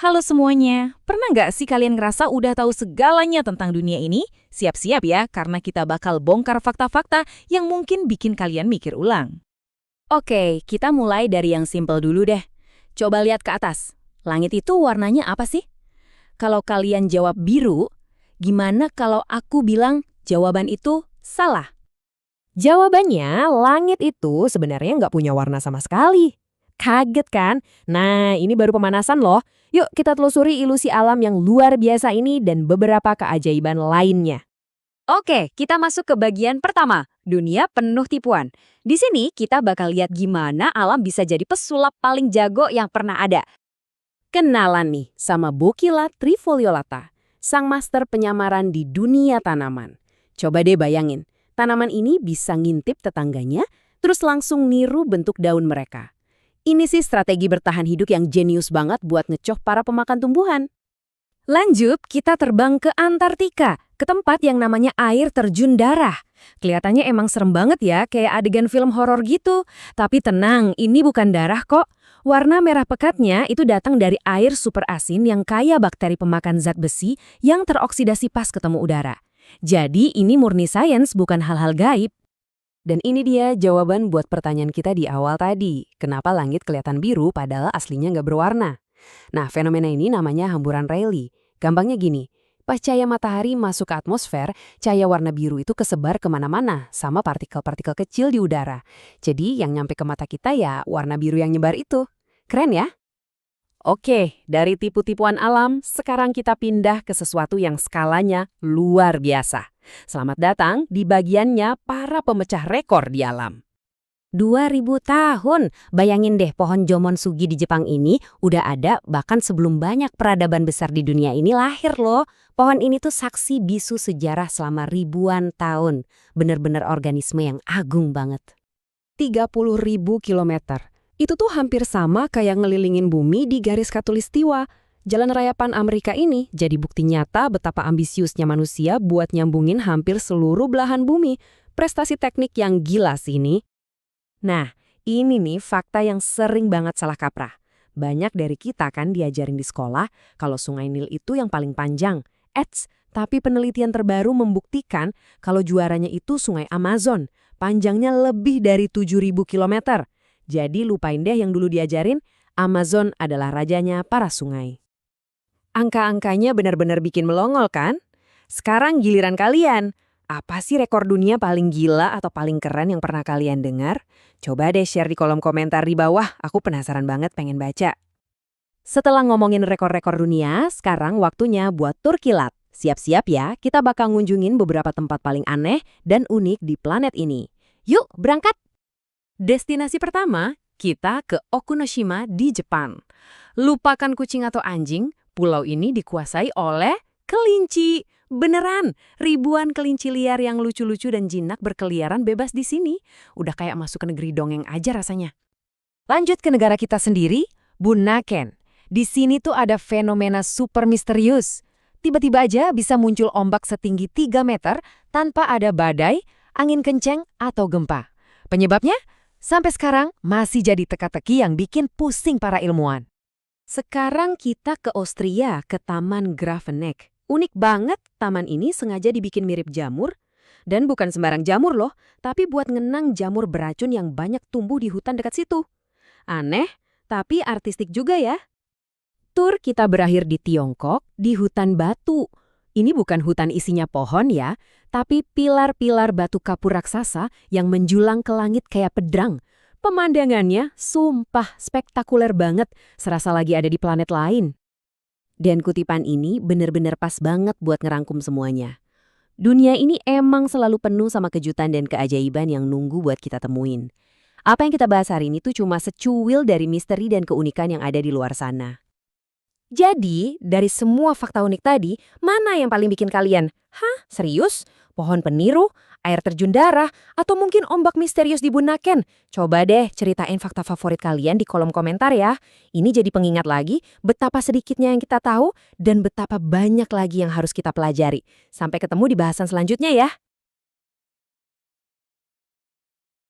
Halo semuanya, pernah nggak sih kalian ngerasa udah tahu segalanya tentang dunia ini? Siap-siap ya, karena kita bakal bongkar fakta-fakta yang mungkin bikin kalian mikir ulang. Oke, kita mulai dari yang simpel dulu deh. Coba lihat ke atas. Langit itu warnanya apa sih? Kalau kalian jawab biru, gimana kalau aku bilang jawaban itu salah? Jawabannya, langit itu sebenarnya nggak punya warna sama sekali. Kaget kan? Nah, ini baru pemanasan loh. Yuk kita telusuri ilusi alam yang luar biasa ini dan beberapa keajaiban lainnya. Oke, kita masuk ke bagian pertama, dunia penuh tipuan. Di sini kita bakal lihat gimana alam bisa jadi pesulap paling jago yang pernah ada. Kenalan nih sama Bokila trifoliolata, sang master penyamaran di dunia tanaman. Coba deh bayangin, tanaman ini bisa ngintip tetangganya, terus langsung niru bentuk daun mereka. Ini sih strategi bertahan hidup yang jenius banget buat ngecoh para pemakan tumbuhan. Lanjut, kita terbang ke Antartika, ke tempat yang namanya air terjun darah. Kelihatannya emang serem banget ya, kayak adegan film horor gitu. Tapi tenang, ini bukan darah kok. Warna merah pekatnya itu datang dari air super asin yang kaya bakteri pemakan zat besi yang teroksidasi pas ketemu udara. Jadi ini murni sains, bukan hal-hal gaib. Dan ini dia jawaban buat pertanyaan kita di awal tadi. Kenapa langit kelihatan biru padahal aslinya nggak berwarna? Nah, fenomena ini namanya hamburan Rayleigh. Gampangnya gini, pas cahaya matahari masuk ke atmosfer, cahaya warna biru itu kesebar kemana-mana sama partikel-partikel kecil di udara. Jadi yang nyampe ke mata kita ya warna biru yang nyebar itu. Keren ya? Oke, dari tipu-tipuan alam, sekarang kita pindah ke sesuatu yang skalanya luar biasa. Selamat datang di bagiannya para pemecah rekor di alam. 2000 tahun. Bayangin deh, pohon Jomon Sugi di Jepang ini udah ada bahkan sebelum banyak peradaban besar di dunia ini lahir loh. Pohon ini tuh saksi bisu sejarah selama ribuan tahun. Bener-bener organisme yang agung banget. 30.000 kilometer. Itu tuh hampir sama kayak ngelilingin bumi di garis khatulistiwa. Jalan raya Pan Amerika ini jadi bukti nyata betapa ambisiusnya manusia buat nyambungin hampir seluruh belahan bumi. Prestasi teknik yang gila sih ini. Nah, ini nih fakta yang sering banget salah kaprah. Banyak dari kita kan diajarin di sekolah kalau Sungai Nil itu yang paling panjang. Tapi penelitian terbaru membuktikan kalau juaranya itu Sungai Amazon. Panjangnya lebih dari 7.000 kilometer. Jadi lupain deh yang dulu diajarin, Amazon adalah rajanya para sungai. Angka-angkanya benar-benar bikin melongol kan? Sekarang giliran kalian. Apa sih rekor dunia paling gila atau paling keren yang pernah kalian dengar? Coba deh share di kolom komentar di bawah, aku penasaran banget pengen baca. Setelah ngomongin rekor-rekor dunia, sekarang waktunya buat tur kilat. Siap-siap ya, kita bakal ngunjungin beberapa tempat paling aneh dan unik di planet ini. Yuk, berangkat! Destinasi pertama, kita ke Okunoshima di Jepang. Lupakan kucing atau anjing, pulau ini dikuasai oleh kelinci. Beneran, ribuan kelinci liar yang lucu-lucu dan jinak berkeliaran bebas di sini. Udah kayak masuk ke negeri dongeng aja rasanya. Lanjut ke negara kita sendiri, Bunaken. Di sini tuh ada fenomena super misterius. Tiba-tiba aja bisa muncul ombak setinggi 3 meter tanpa ada badai, angin kenceng, atau gempa. Penyebabnya? Sampai sekarang masih jadi teka-teki yang bikin pusing para ilmuwan. Sekarang kita ke Austria, ke Taman Graveneck. Unik banget, taman ini sengaja dibikin mirip jamur. Dan bukan sembarang jamur loh, tapi buat ngenang jamur beracun yang banyak tumbuh di hutan dekat situ. Aneh, tapi artistik juga ya. Tur kita berakhir di Tiongkok, di hutan batu. Ini bukan hutan isinya pohon ya, tapi pilar-pilar batu kapur raksasa yang menjulang ke langit kayak pedang. Pemandangannya sumpah spektakuler banget, serasa lagi ada di planet lain. Dan kutipan ini bener-bener pas banget buat ngerangkum semuanya. Dunia ini emang selalu penuh sama kejutan dan keajaiban yang nunggu buat kita temuin. Apa yang kita bahas hari ini tuh cuma secuil dari misteri dan keunikan yang ada di luar sana. Jadi, dari semua fakta unik tadi, mana yang paling bikin kalian, hah, serius? Pohon peniru, air terjun darah, atau mungkin ombak misterius di Bunaken? Coba deh ceritain fakta favorit kalian di kolom komentar ya. Ini jadi pengingat lagi betapa sedikitnya yang kita tahu dan betapa banyak lagi yang harus kita pelajari. Sampai ketemu di bahasan selanjutnya ya.